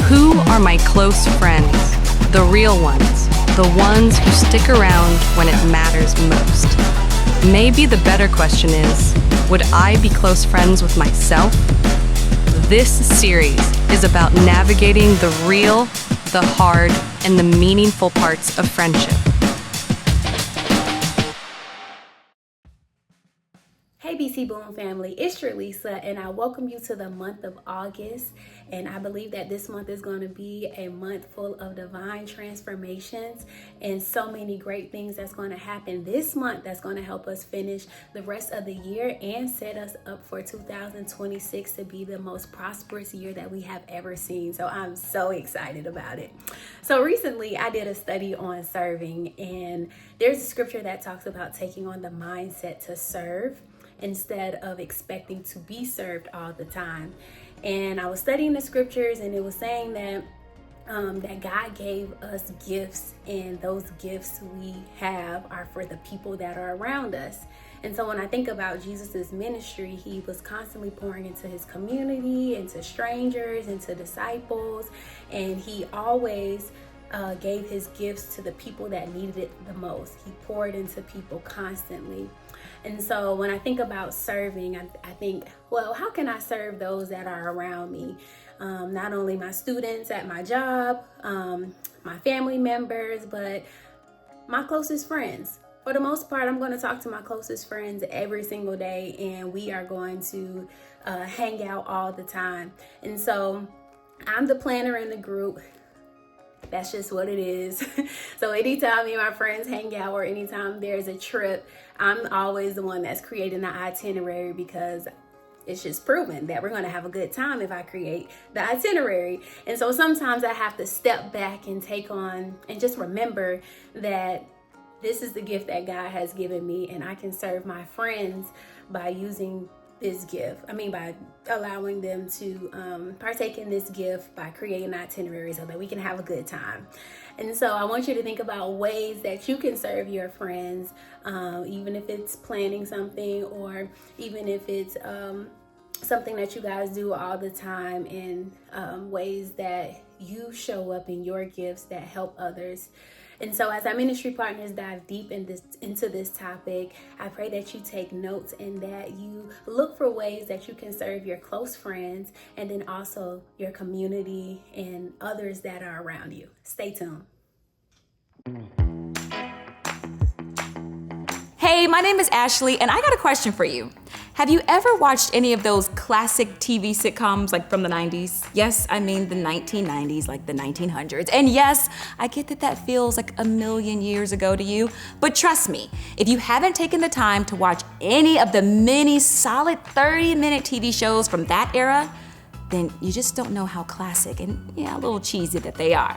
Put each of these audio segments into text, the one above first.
Who are my close friends? The real ones. The ones who stick around when it matters most. Maybe the better question is, would I be close friends with myself? This series is about navigating the real, the hard, and the meaningful parts of friendship. Hey BC Boom family, it's Gerlisa and I welcome you to the month of August, and I believe that this month is going to be a month full of divine transformations and so many great things that's going to happen this month that's going to help us finish the rest of the year and set us up for 2026 to be the most prosperous year that we have ever seen. So I'm so excited about it. So recently I did a study on serving, and there's a scripture that talks about taking on the mindset to serve instead of expecting to be served all the time. And I was studying the scriptures, and it was saying that that God gave us gifts, and those gifts we have are for the people that are around us. And so when I think about Jesus's ministry, he was constantly pouring into his community, into strangers, into disciples, and he always gave his gifts to the people that needed it the most. He poured into people constantly. And so when I think about serving, I think, well, how can I serve those that are around me? Not only my students at my job, my family members, but my closest friends. For the most part, I'm going to talk to my closest friends every single day, and we are going to hang out all the time. And so I'm the planner in the group. That's just what it is. So anytime me and my friends hang out or anytime there's a trip, I'm always the one that's creating the itinerary, because it's just proven that we're going to have a good time if I create the itinerary. And so sometimes I have to step back and take on and just remember that this is the gift that God has given me, and I can serve my friends by using this gift. By allowing them to partake in this gift by creating an itinerary so that we can have a good time. And so I want you to think about ways that you can serve your friends, even if it's planning something, or even if it's something that you guys do all the time, and ways that you show up in your gifts that help others. And so as our ministry partners dive deep into this topic, I pray that you take notes and that you look for ways that you can serve your close friends, and then also your community and others that are around you. Stay tuned. Hey, my name is Ashley, and I got a question for you. Have you ever watched any of those classic TV sitcoms like from the 90s? Yes, I mean the 1990s, like the 1900s. And yes, I get that feels like a million years ago to you, but trust me, if you haven't taken the time to watch any of the many solid 30-minute TV shows from that era, then you just don't know how classic and a little cheesy that they are.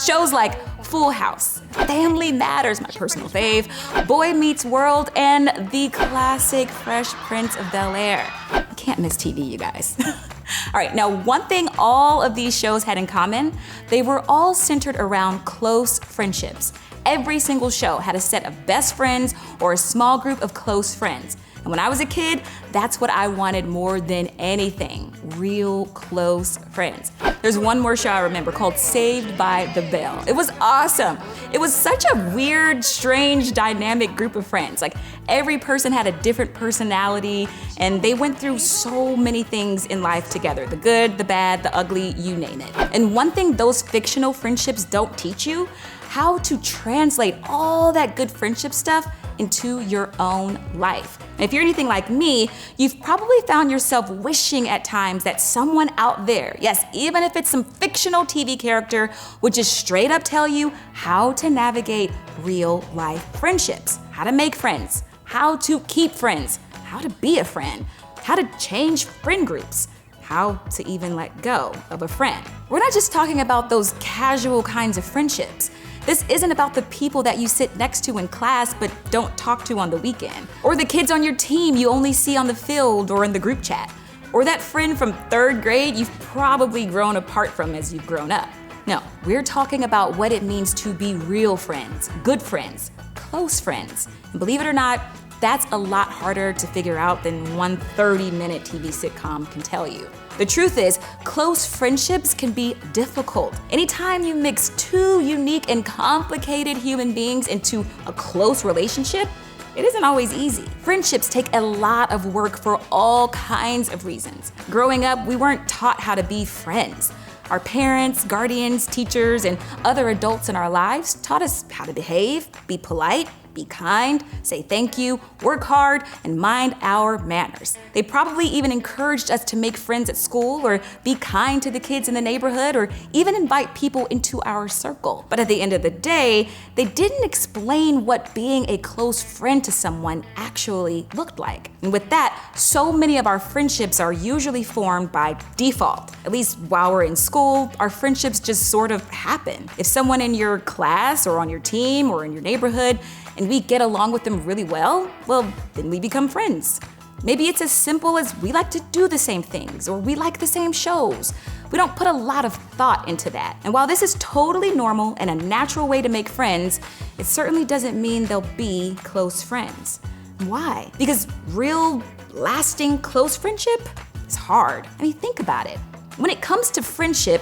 Shows like Full House, Family Matters, my personal fave, Boy Meets World, and the classic Fresh Prince of Bel-Air. You can't miss TV, you guys. All right, now one thing all of these shows had in common, they were all centered around close friendships. Every single show had a set of best friends or a small group of close friends. And when I was a kid, that's what I wanted more than anything, real close friends. There's one more show I remember called Saved by the Bell. It was awesome. It was such a weird, strange, dynamic group of friends. Like every person had a different personality, and they went through so many things in life together, the good, the bad, the ugly, you name it. And one thing those fictional friendships don't teach you, how to translate all that good friendship stuff into your own life. And if you're anything like me, you've probably found yourself wishing at times that someone out there, yes, even if it's some fictional TV character, would just straight up tell you how to navigate real life friendships, how to make friends, how to keep friends, how to be a friend, how to change friend groups, how to even let go of a friend. We're not just talking about those casual kinds of friendships. This isn't about the people that you sit next to in class but don't talk to on the weekend, or the kids on your team you only see on the field or in the group chat, or that friend from 3rd grade you've probably grown apart from as you've grown up. No, we're talking about what it means to be real friends, good friends, close friends. And believe it or not, that's a lot harder to figure out than one 30-minute TV sitcom can tell you. The truth is, close friendships can be difficult. Anytime you mix two unique and complicated human beings into a close relationship, it isn't always easy. Friendships take a lot of work for all kinds of reasons. Growing up, we weren't taught how to be friends. Our parents, guardians, teachers, and other adults in our lives taught us how to behave, be polite, be kind, say thank you, work hard, and mind our manners. They probably even encouraged us to make friends at school or be kind to the kids in the neighborhood or even invite people into our circle. But at the end of the day, they didn't explain what being a close friend to someone actually looked like. And with that, so many of our friendships are usually formed by default. At least while we're in school, our friendships just sort of happen. If someone in your class or on your team or in your neighborhood and we get along with them really well, then we become friends. Maybe it's as simple as we like to do the same things or we like the same shows. We don't put a lot of thought into that. And while this is totally normal and a natural way to make friends, it certainly doesn't mean they'll be close friends. Why? Because real, lasting, close friendship is hard. I mean, think about it. When it comes to friendship,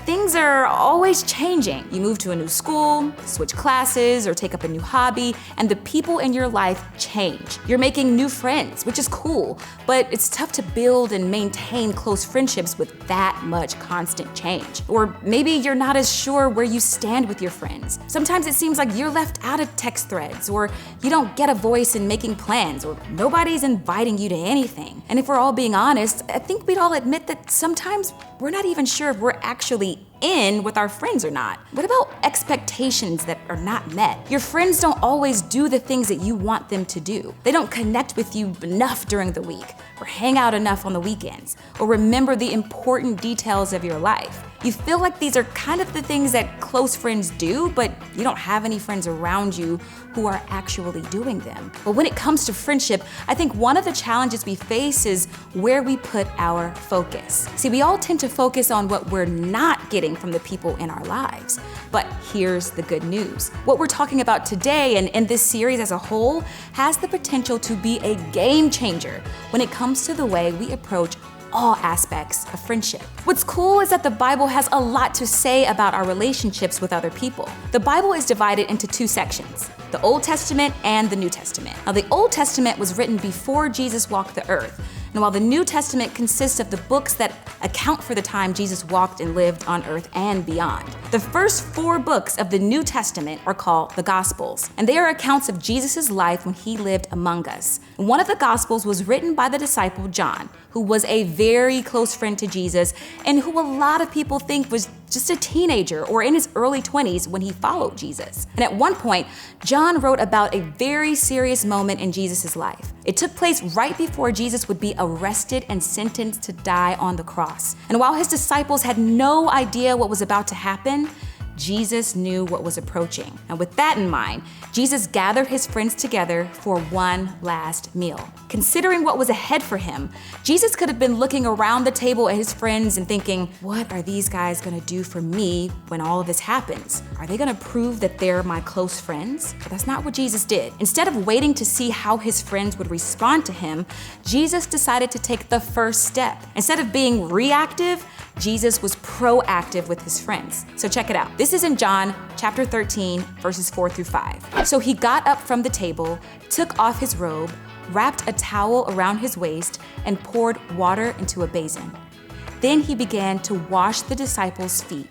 things are always changing. You move to a new school, switch classes, or take up a new hobby, and the people in your life change. You're making new friends, which is cool, but it's tough to build and maintain close friendships with that much constant change. Or maybe you're not as sure where you stand with your friends. Sometimes it seems like you're left out of text threads, or you don't get a voice in making plans, or nobody's inviting you to anything. And if we're all being honest, I think we'd all admit that sometimes we're not even sure if we're actually in with our friends or not. What about expectations that are not met? Your friends don't always do the things that you want them to do. They don't connect with you enough during the week, or hang out enough on the weekends, or remember the important details of your life. You feel like these are kind of the things that close friends do, but you don't have any friends around you who are actually doing them. But when it comes to friendship, I think one of the challenges we face is where we put our focus. See, we all tend to focus on what we're not getting from the people in our lives. But here's the good news. What we're talking about today and in this series as a whole has the potential to be a game changer when it comes to the way we approach all aspects of friendship. What's cool is that the Bible has a lot to say about our relationships with other people. The Bible is divided into two sections, the Old Testament and the New Testament. Now, the Old Testament was written before Jesus walked the earth. And while the New Testament consists of the books that account for the time Jesus walked and lived on earth and beyond. The first 4 books of the New Testament are called the Gospels, and they are accounts of Jesus' life when he lived among us. One of the Gospels was written by the disciple John, who was a very close friend to Jesus and who a lot of people think was just a teenager or in his early 20s when he followed Jesus. And at one point, John wrote about a very serious moment in Jesus' life. It took place right before Jesus would be arrested and sentenced to die on the cross. And while his disciples had no idea what was about to happen, Jesus knew what was approaching. And with that in mind, Jesus gathered his friends together for one last meal. Considering what was ahead for him, Jesus could have been looking around the table at his friends and thinking, what are these guys gonna do for me when all of this happens? Are they gonna prove that they're my close friends? But that's not what Jesus did. Instead of waiting to see how his friends would respond to him, Jesus decided to take the first step. Instead of being reactive, Jesus was proactive with his friends. So check it out. This is in John chapter 13, verses 4 through 5. So he got up from the table, took off his robe, wrapped a towel around his waist, and poured water into a basin. Then he began to wash the disciples' feet,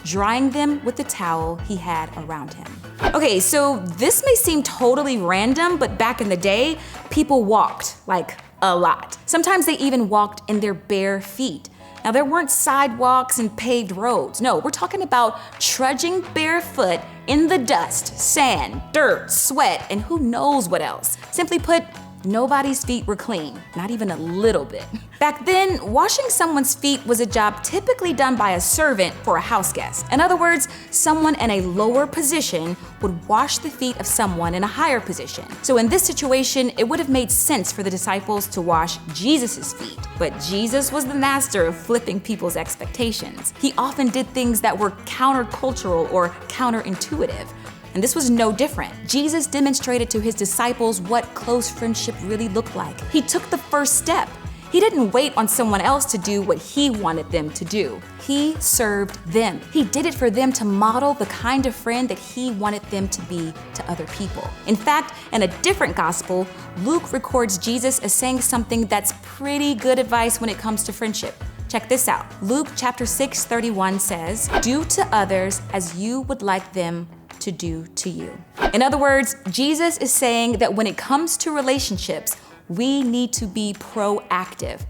drying them with the towel he had around him. Okay, so this may seem totally random, but back in the day, people walked, like a lot. Sometimes they even walked in their bare feet. Now, there weren't sidewalks and paved roads. No, we're talking about trudging barefoot in the dust, sand, dirt, sweat, and who knows what else. Simply put, nobody's feet were clean, not even a little bit. Back then, washing someone's feet was a job typically done by a servant for a house guest. In other words, someone in a lower position would wash the feet of someone in a higher position. So in this situation, it would have made sense for the disciples to wash Jesus' feet. But Jesus was the master of flipping people's expectations. He often did things that were countercultural or counterintuitive. And this was no different. Jesus demonstrated to his disciples what close friendship really looked like. He took the first step. He didn't wait on someone else to do what he wanted them to do. He served them. He did it for them to model the kind of friend that he wanted them to be to other people. In fact, in a different gospel, Luke records Jesus as saying something that's pretty good advice when it comes to friendship. Check this out. Luke chapter 6:31 says, "Do to others as you would like them to do to you." In other words, Jesus is saying that when it comes to relationships, we need to be proactive.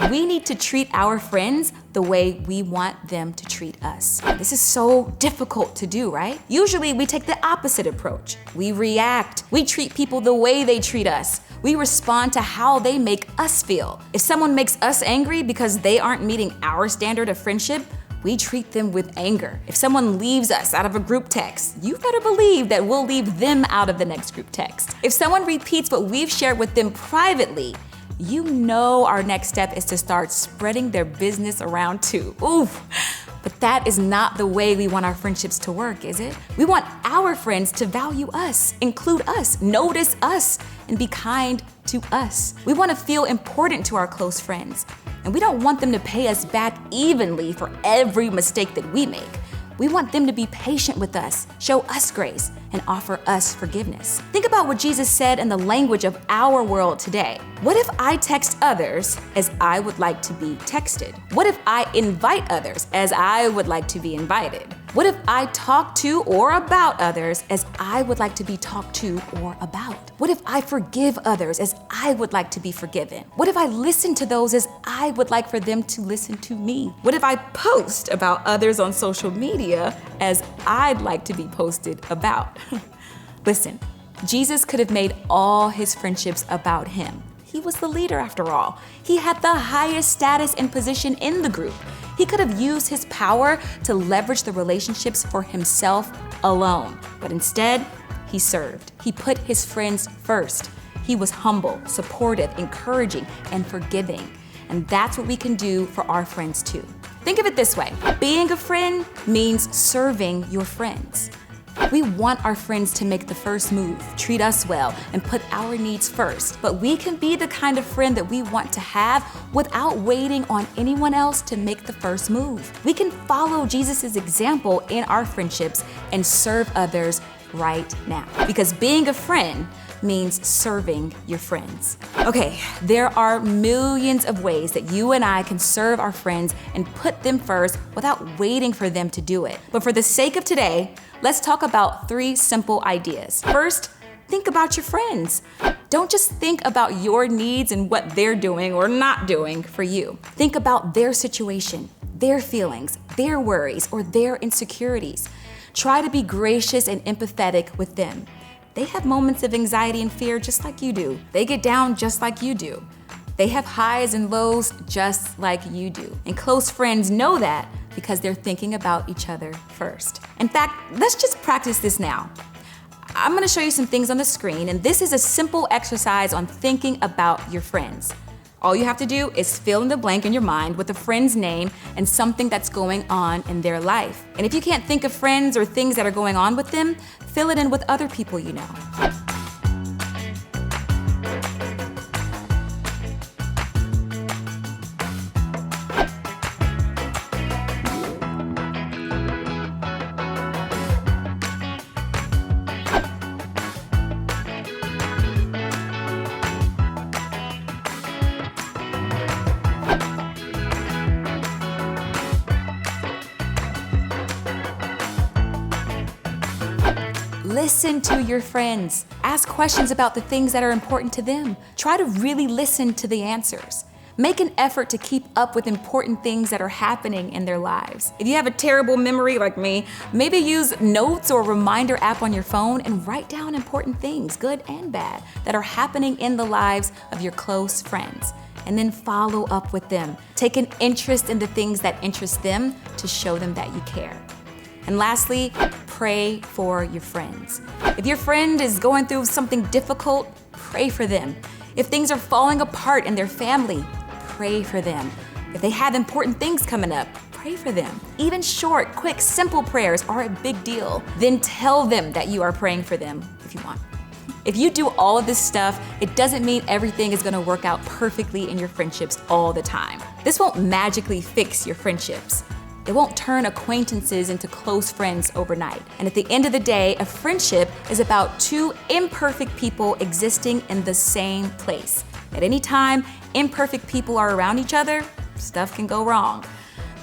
We need to treat our friends the way we want them to treat us. This is so difficult to do, right? Usually we take the opposite approach. We react. We treat people the way they treat us. We respond to how they make us feel. If someone makes us angry because they aren't meeting our standard of friendship, we treat them with anger. If someone leaves us out of a group text, you better believe that we'll leave them out of the next group text. If someone repeats what we've shared with them privately, you know our next step is to start spreading their business around too. Oof. But that is not the way we want our friendships to work, is it? We want our friends to value us, include us, notice us, and be kind to us. We want to feel important to our close friends. And we don't want them to pay us back evenly for every mistake that we make. We want them to be patient with us, show us grace, and offer us forgiveness. Think about what Jesus said in the language of our world today. What if I text others as I would like to be texted? What if I invite others as I would like to be invited? What if I talk to or about others as I would like to be talked to or about? What if I forgive others as I would like to be forgiven? What if I listen to those as I would like for them to listen to me? What if I post about others on social media as I'd like to be posted about? Listen, Jesus could have made all his friendships about him. He was the leader after all. He had the highest status and position in the group. He could have used his power to leverage the relationships for himself alone. But instead, he served. He put his friends first. He was humble, supportive, encouraging, and forgiving. And that's what we can do for our friends too. Think of it this way. Being a friend means serving your friends. We want our friends to make the first move, treat us well, and put our needs first. But we can be the kind of friend that we want to have without waiting on anyone else to make the first move. We can follow Jesus' example in our friendships and serve others right now. Because being a friend means serving your friends. Okay, there are millions of ways that you and I can serve our friends and put them first without waiting for them to do it. But for the sake of today, let's talk about 3 simple ideas. First, think about your friends. Don't just think about your needs and what they're doing or not doing for you. Think about their situation, their feelings, their worries, or their insecurities. Try to be gracious and empathetic with them. They have moments of anxiety and fear just like you do. They get down just like you do. They have highs and lows just like you do. And close friends know that because they're thinking about each other first. In fact, let's just practice this now. I'm gonna show you some things on the screen, and this is a simple exercise on thinking about your friends. All you have to do is fill in the blank in your mind with a friend's name and something that's going on in their life. And if you can't think of friends or things that are going on with them, fill it in with other people you know. Listen to your friends. Ask questions about the things that are important to them. Try to really listen to the answers. Make an effort to keep up with important things that are happening in their lives. If you have a terrible memory like me, maybe use notes or a reminder app on your phone and write down important things, good and bad, that are happening in the lives of your close friends. And then follow up with them. Take an interest in the things that interest them to show them that you care. And lastly, pray for your friends. If your friend is going through something difficult, pray for them. If things are falling apart in their family, pray for them. If they have important things coming up, pray for them. Even short, quick, simple prayers are a big deal. Then tell them that you are praying for them if you want. If you do all of this stuff, it doesn't mean everything is gonna work out perfectly in your friendships all the time. This won't magically fix your friendships. It won't turn acquaintances into close friends overnight. And at the end of the day, a friendship is about two imperfect people existing in the same place. At any time, imperfect people are around each other, stuff can go wrong.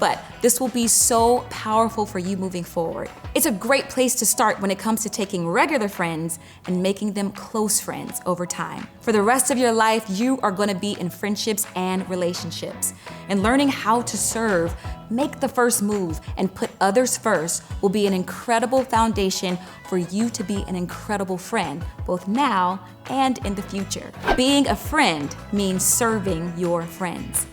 But this will be so powerful for you moving forward. It's a great place to start when it comes to taking regular friends and making them close friends over time. For the rest of your life, you are gonna be in friendships and relationships. And learning how to serve, make the first move, and put others first will be an incredible foundation for you to be an incredible friend, both now and in the future. Being a friend means serving your friends.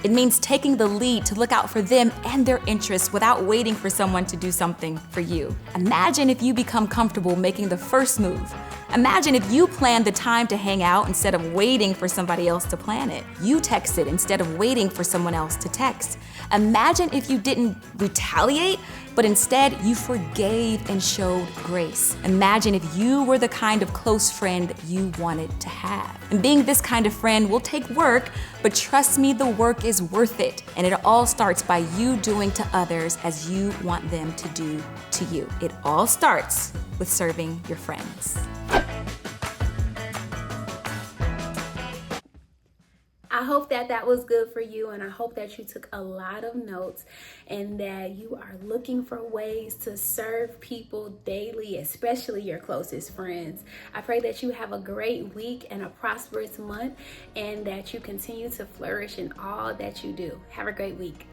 It means taking the lead to look out for them and their interests without waiting for someone to do something for you. Imagine if you become comfortable making the first move. Imagine if you planned the time to hang out instead of waiting for somebody else to plan it. You texted instead of waiting for someone else to text. Imagine if you didn't retaliate, but instead you forgave and showed grace. Imagine if you were the kind of close friend you wanted to have. And being this kind of friend will take work, but trust me, the work is worth it. And it all starts by you doing to others as you want them to do to you. It all starts with serving your friends. I hope that that was good for you, and I hope that you took a lot of notes and that you are looking for ways to serve people daily, especially your closest friends. I pray that you have a great week and a prosperous month, and that you continue to flourish in all that you do. Have a great week.